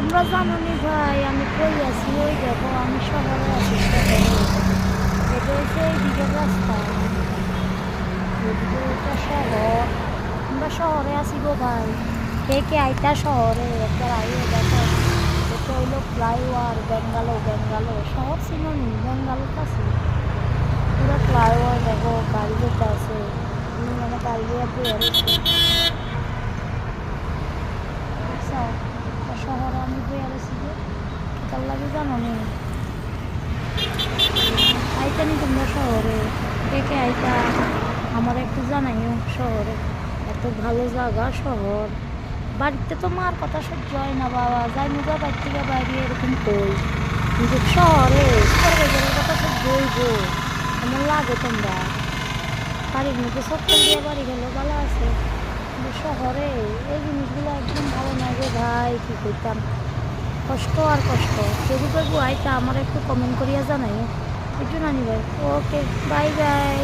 তোমরা জানো নি ভাই আমি কই আছি? ওই দেখো আমি শহরে আছি। শহরে এটা হচ্ছে এই দিকের রাস্তা, এদিকে এটা শহর। আমরা শহরে আছি গো ভাই। কে কে আইতা শহরে একবার আইও দেখো। এটা হইলো ফ্লাইওভার বেঙ্গালো। বেঙ্গালো শহর ছিল নি, বেঙ্গালোর কাছে পুরো ফ্লাইওভার দেখো। গাড়ি যেতে আছে, তুমি মানে গাড়ি দিয়ে বয়ে রয়েছে দেখছো? শহরে আমি বয়ে রয়েছি যে কেতার লাগে জানো নি? আইতা নি তোমরা শহরে? কে কে আইতা আমার একটু জানাইও। শহরে এত ভালো জায়গা শহর। বাড়িতে তো মার কথা সহ্য হয় না বাবা, যাই মুগা বাড়ি থেকে বাইরে এরকম কই, কিন্তু শহরে সর্বজনের কথা সহ্য হইব। এমন লাগে তোমরা বাড়ির মধ্যে সকাল দিয়ে বাড়ি গেলেও ভালো আছে, কিন্তু শহরে এই জিনিসগুলো একদম ভালো না গো ভাই। কী করতাম, কষ্ট আর কষ্ট। যদি কেউ আইতা আমার একটু কমেন্ট করিয়া জানাই। একটু নানি ভাই। ওকে, বাই বাই।